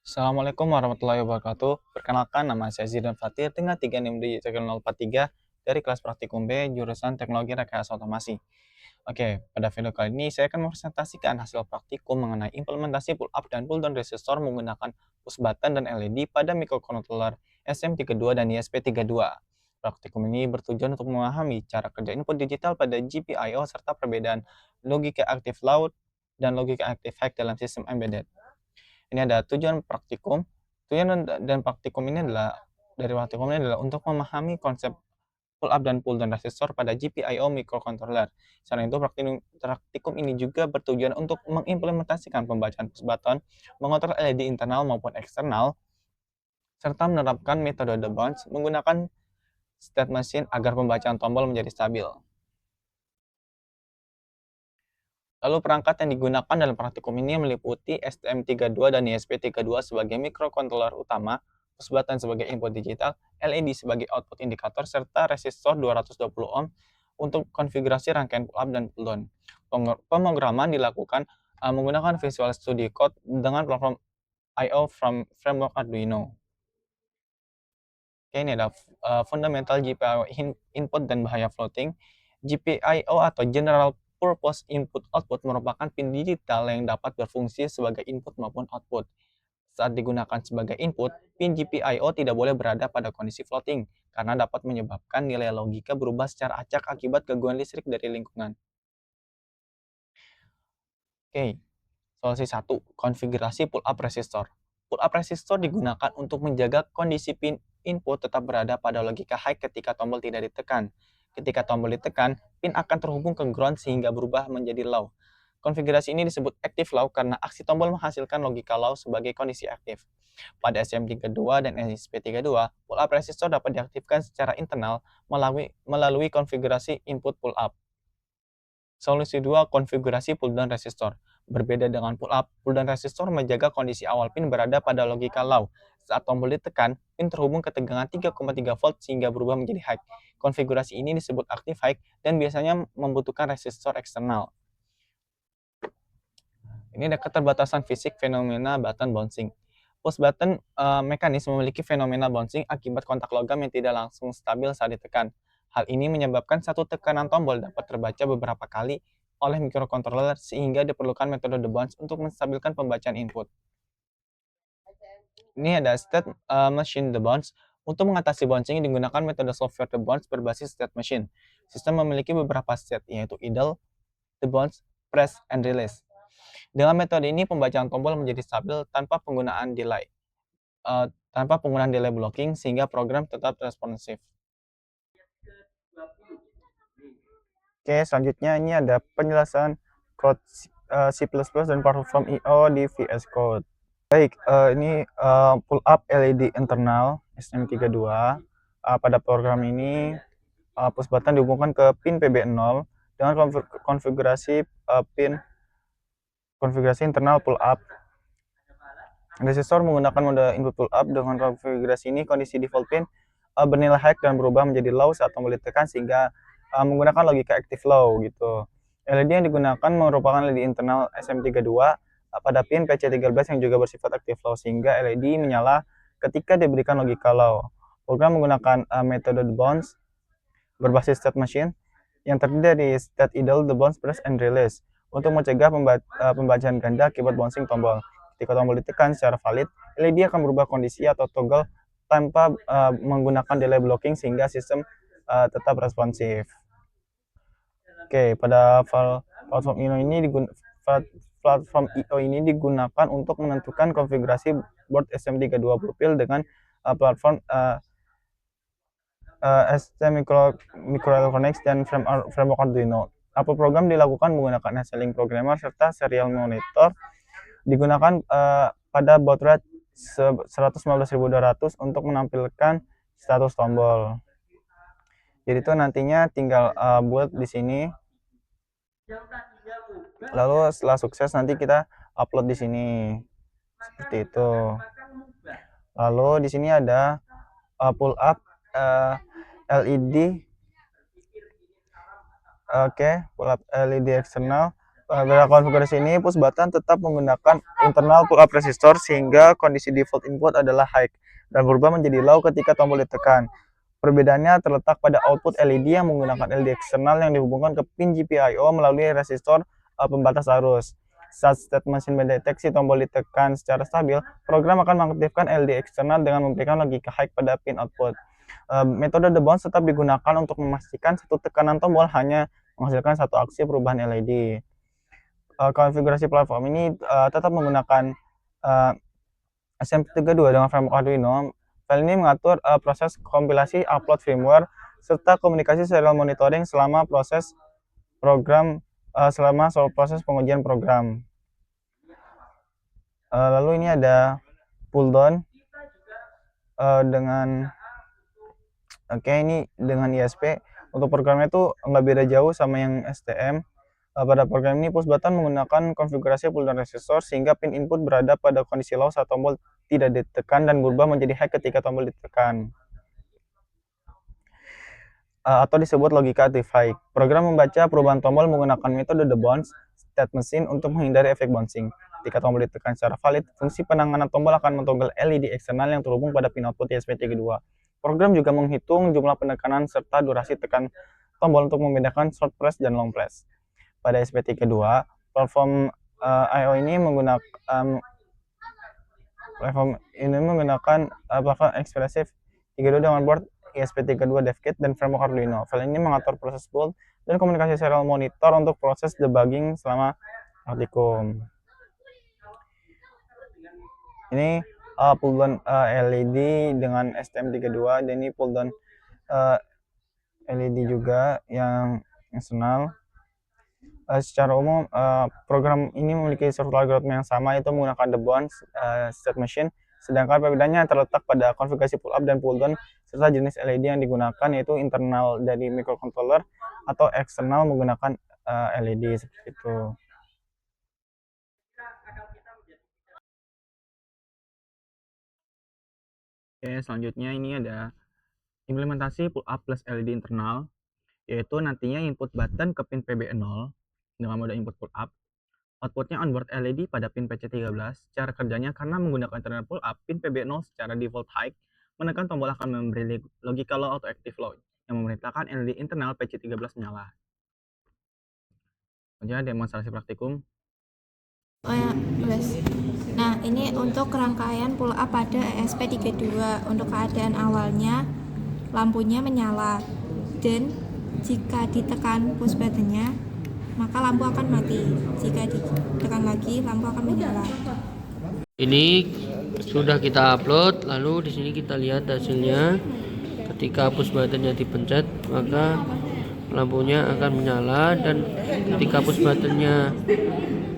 Assalamualaikum warahmatullahi wabarakatuh. Perkenalkan, nama saya Zidan Fatir dengan 3 NIM di CK043 dari kelas praktikum B jurusan Teknologi Rekayasa Otomasi. Oke, pada video kali ini saya akan mempresentasikan hasil praktikum mengenai implementasi pull-up dan pull-down resistor menggunakan push button dan LED pada microcontroller SM32 dan ISP32. Praktikum ini bertujuan untuk memahami cara kerja input digital pada GPIO serta perbedaan logika active loud dan logika active high dalam sistem embedded. Ini ada tujuan praktikum. Tujuan dan praktikum ini adalah untuk memahami konsep pull up dan pull down resistor pada GPIO microcontroller. Selain itu, praktikum ini juga bertujuan untuk mengimplementasikan pembacaan push button, mengontrol LED internal maupun eksternal, serta menerapkan metode the bounce menggunakan state machine agar pembacaan tombol menjadi stabil. Lalu perangkat yang digunakan dalam praktikum ini meliputi STM32 dan ISP32 sebagai microcontroller utama, push button sebagai input digital, LED sebagai output indikator, serta resistor 220 ohm untuk konfigurasi rangkaian pull up dan pull down. Pemrograman dilakukan menggunakan Visual Studio Code dengan platform I/O framework Arduino. Oke, ini ada fundamental GPIO input dan bahaya floating. GPIO atau General Purpose Input Output merupakan pin digital yang dapat berfungsi sebagai input maupun output. Saat digunakan sebagai input, pin GPIO tidak boleh berada pada kondisi floating karena dapat menyebabkan nilai logika berubah secara acak akibat gangguan listrik dari lingkungan. Oke, solusi 1. Konfigurasi pull-up resistor. Pull-up resistor digunakan untuk menjaga kondisi pin input tetap berada pada logika high ketika tombol tidak ditekan. Ketika tombol ditekan, pin akan terhubung ke ground sehingga berubah menjadi low. Konfigurasi ini disebut active low karena aksi tombol menghasilkan logika low sebagai kondisi aktif. Pada SM32 dan SP32, pull-up resistor dapat diaktifkan secara internal melalui konfigurasi input pull-up. Solusi 2. Konfigurasi pull-down resistor. Berbeda dengan pull-up, pull-down resistor menjaga kondisi awal pin berada pada logika low. Saat tombol ditekan, pin terhubung ke tegangan 3,3 volt sehingga berubah menjadi high. Konfigurasi ini disebut active high dan biasanya membutuhkan resistor eksternal. Ini ada keterbatasan fisik fenomena button bouncing. Push button mekanis memiliki fenomena bouncing akibat kontak logam yang tidak langsung stabil saat ditekan. Hal ini menyebabkan satu tekanan tombol dapat terbaca beberapa kali oleh microcontroller sehingga diperlukan metode the bounce untuk menstabilkan pembacaan input. Ini ada state machine the bounce. Untuk mengatasi bouncing digunakan metode software the bounce berbasis state machine. Sistem memiliki beberapa state yaitu idle, the bounce, press, and release. Dengan metode ini pembacaan tombol menjadi stabil tanpa penggunaan delay. Blocking sehingga program tetap responsif. Oke, selanjutnya ini ada penjelasan code C++ dan platform I/O di VS Code. Baik, ini pull up LED internal STM32. Pada program ini push button dihubungkan ke pin PB0 dengan konfigurasi internal pull up. Resistor menggunakan mode input pull up. Dengan konfigurasi ini kondisi default pin bernilai high dan berubah menjadi low saat tombol ditekan sehingga menggunakan logika active low gitu. LED yang digunakan merupakan LED internal SM32 pada pin PC13 yang juga bersifat active low sehingga LED menyala ketika diberikan logika low. Program menggunakan metode the bounce berbasis state machine yang terdiri dari state idle, the bounce, press, and release untuk mencegah pembacaan ganda akibat bouncing tombol. Ketika tombol ditekan secara valid, LED akan berubah kondisi atau toggle tanpa menggunakan delay blocking sehingga sistem tetap responsif. Oke, pada platform I/O ini digunakan untuk menentukan konfigurasi board STM32 pil dengan platform ST Microelectronics dan framework Arduino. Program dilakukan menggunakan SLink programmer serta serial monitor digunakan pada baud rate 115.200 untuk menampilkan status tombol. Jadi itu nantinya tinggal buat di sini. Lalu setelah sukses nanti kita upload di sini. Seperti itu. Lalu di sini ada pull up LED. Oke, pull up LED eksternal Pada konfigurasi ini, push button tetap menggunakan internal pull up resistor sehingga kondisi default input adalah high dan berubah menjadi low ketika tombol ditekan. Perbedaannya terletak pada output LED yang menggunakan LED eksternal yang dihubungkan ke pin GPIO melalui resistor pembatas arus. Saat state machine mendeteksi tombol ditekan secara stabil, program akan mengaktifkan LED eksternal dengan memberikan logika high pada pin output. Metode the bounce tetap digunakan untuk memastikan satu tekanan tombol hanya menghasilkan satu aksi perubahan LED. Konfigurasi platform ini tetap menggunakan SMP32 dengan framework Arduino. File ini mengatur proses kompilasi, upload firmware, serta komunikasi serial monitoring selama proses pengujian program. Lalu ini ada pull down dengan ini dengan ISP. Untuk programnya itu nggak beda jauh sama yang STM. Pada program ini, push button menggunakan konfigurasi pull down resistor sehingga pin input berada pada kondisi low saat tombol tidak ditekan dan berubah menjadi high ketika tombol ditekan. Atau disebut logika active high. Program membaca perubahan tombol menggunakan metode the bounce state machine untuk menghindari efek bouncing. Ketika tombol ditekan secara valid, fungsi penanganan tombol akan mentoggle LED eksternal yang terhubung pada pin output ESP32. Program juga menghitung jumlah penekanan serta durasi tekan tombol untuk membedakan short press dan long press. Pada SP32, platform I/O ini menggunakan platform Expressive 32 dengan board ESP32 DevKit dan framework Arduino. File ini mengatur proses build dan komunikasi serial monitor untuk proses debugging selama praktikum. Ini pull down LED dengan STM32, dan ini pull down LED juga yang eksternal. Secara umum, program ini memiliki struktur algoritma yang sama, yaitu menggunakan the bounce state machine, sedangkan perbedaannya terletak pada konfigurasi pull up dan pull down serta jenis LED yang digunakan, yaitu internal dari microcontroller atau eksternal menggunakan LED seperti itu. Oke, selanjutnya ini ada implementasi pull up plus LED internal, yaitu nantinya input button ke pin PB0 dengan mode input pull up. Outputnya onboard LED pada pin PC13. Cara kerjanya, karena menggunakan internal pull up, pin PB0 secara default high, menekan tombol akan memberi logika low atau active low yang memerintahkan LED internal PC13 menyala. Selanjutnya demonstrasi praktikum. Nah, ini untuk rangkaian pull up pada ESP32. Untuk keadaan awalnya, lampunya menyala, dan jika ditekan push buttonnya, maka lampu akan mati. Jika ditekan lagi, lampu akan menyala. Ini sudah kita upload, lalu di sini kita lihat hasilnya. Ketika push buttonnya dipencet, maka lampunya akan menyala, dan ketika push buttonnya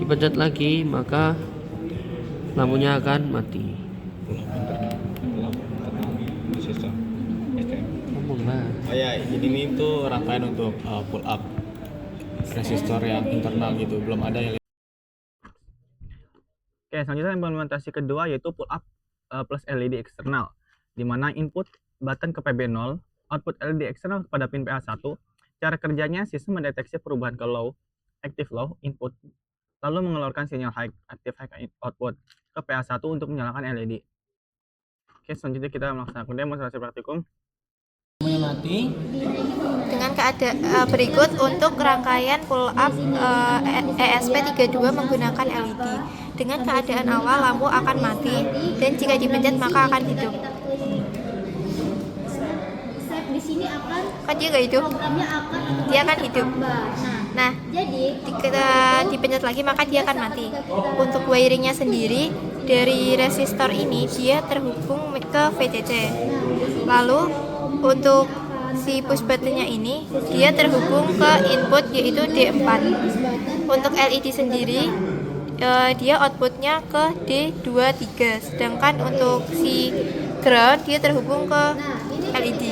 dipencet lagi, maka lampunya akan mati. Oh ya, jadi ini tuh rangkaian untuk pull up resistor yang internal gitu, belum ada yang. Oke, selanjutnya implementasi kedua yaitu pull up plus LED eksternal, di mana input button ke PB0, output LED eksternal kepada pin PA1. Cara kerjanya, sistem mendeteksi perubahan ke low, active low input, lalu mengeluarkan sinyal high, active high output ke PA1 untuk menyalakan LED. Oke, selanjutnya kita melaksanakan demonstrasi praktikum. Dengan keadaan berikut untuk rangkaian pull up ESP32 menggunakan LED. Dengan keadaan awal, lampu akan mati, dan jika dipencet maka akan hidup. Di sini akan Dia nggak hidup? Dia akan hidup. Nah, jika dipencet lagi maka dia akan mati. Untuk wiringnya sendiri, dari resistor ini dia terhubung ke VCC. Lalu untuk si push buttonnya ini dia terhubung ke input, yaitu D4. Untuk LED sendiri dia outputnya ke D23, sedangkan untuk si ground dia terhubung ke LED.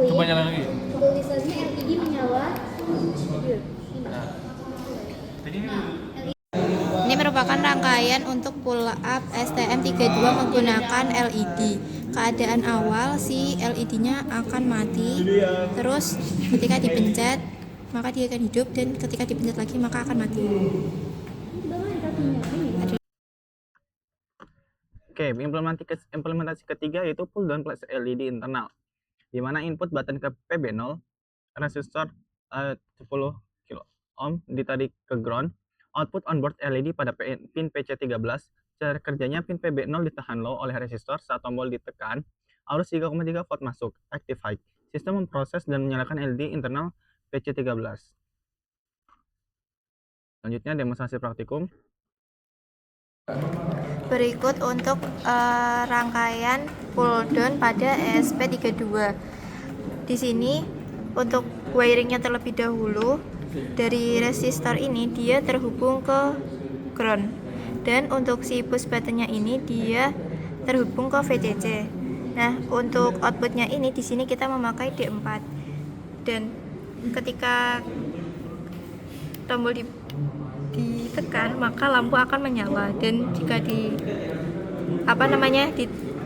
coba nyala lagi. Tulisannya LED menyala. Ini merupakan rangkaian untuk pull up STM32 menggunakan LED. Keadaan awal si LED-nya akan mati, terus ketika dipencet maka dia akan hidup, dan ketika dipencet lagi maka akan mati. Oke, implementasi ketiga yaitu pull down plus LED internal, di mana input button ke PB0, resistor 10 kilo ohm ditarik ke ground, output onboard LED pada pin PC13. Cara kerjanya pin PB0 ditahan low oleh resistor, saat tombol ditekan, arus 3,3 volt masuk, active high. Sistem memproses dan menyalakan LED internal PC13. Selanjutnya demonstrasi praktikum. Berikut untuk rangkaian pull down pada ESP32. Di sini untuk wiringnya terlebih dahulu, dari resistor ini dia terhubung ke ground, dan untuk si push buttonnya ini dia terhubung ke VCC. Nah, untuk outputnya ini di sini kita memakai D4, dan ketika tombol ditekan maka lampu akan menyala, dan jika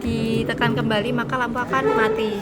ditekan kembali maka lampu akan mati.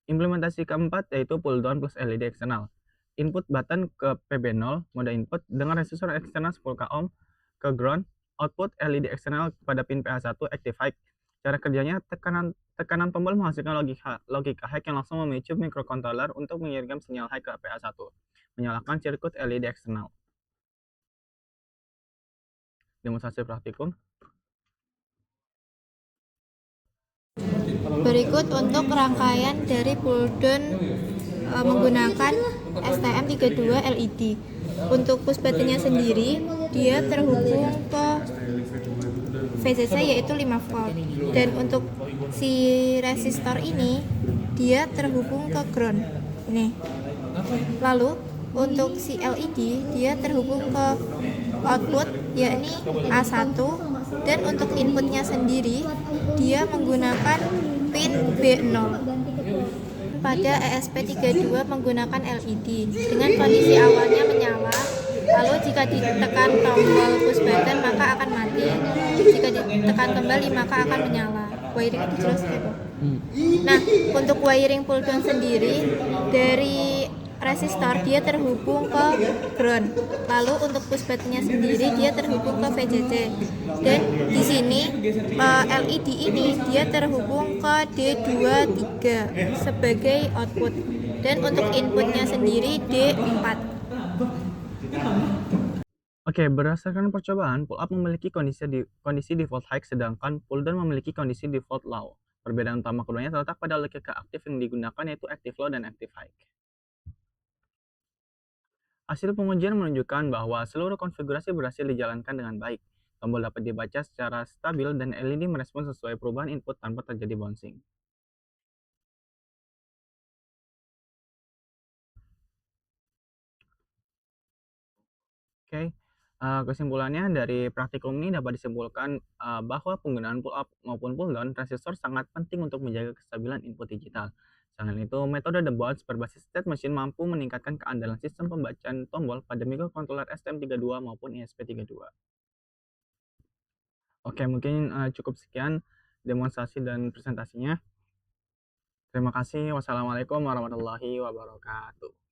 Implementasi keempat yaitu pull down plus LED eksternal. Input button ke PB0 mode input dengan resistor eksternal 10 ohm ke ground, output LED eksternal pada pin PA1 active high. Cara kerjanya tekanan tombol menghasilkan logika high yang langsung memicu microcontroller untuk mengirimkan sinyal high ke PA1, menyalakan sirkuit LED eksternal. Demonstrasi praktikum. Berikut untuk rangkaian dari pull down menggunakan STM32 LED. Untuk push buttonnya sendiri dia terhubung ke VCC yaitu 5 volt, dan untuk si resistor ini dia terhubung ke ground ini. Lalu untuk si LED dia terhubung ke output yakni A1, dan untuk inputnya sendiri dia menggunakan pin B0. Pada ESP32 menggunakan LED dengan kondisi awalnya menyala, lalu jika ditekan tombol push button maka akan mati, jika ditekan kembali maka akan menyala. Wiring itu jelas ya, Bu? Nah, untuk wiring pull down sendiri dari resistor dia terhubung ke ground, lalu untuk push buttonnya sendiri dia terhubung ke VCC, dan di sini LED ini dia terhubung ke D23 sebagai output, dan untuk inputnya sendiri D4. Oke, berdasarkan percobaan, pull up memiliki kondisi default high, sedangkan pull down memiliki kondisi default low. Perbedaan utama keduanya terletak pada logika aktif yang digunakan, yaitu active low dan active high. Hasil pengujian menunjukkan bahwa seluruh konfigurasi berhasil dijalankan dengan baik. Tombol dapat dibaca secara stabil dan LED merespons sesuai perubahan input tanpa terjadi bouncing. Oke, kesimpulannya dari praktikum ini dapat disimpulkan bahwa penggunaan pull up maupun pull down resistor sangat penting untuk menjaga kestabilan input digital. Selain itu, metode The Bounce berbasis state machine mampu meningkatkan keandalan sistem pembacaan tombol pada microcontroller STM32 maupun ESP32. Oke, mungkin cukup sekian demonstrasi dan presentasinya. Terima kasih. Wassalamualaikum warahmatullahi wabarakatuh.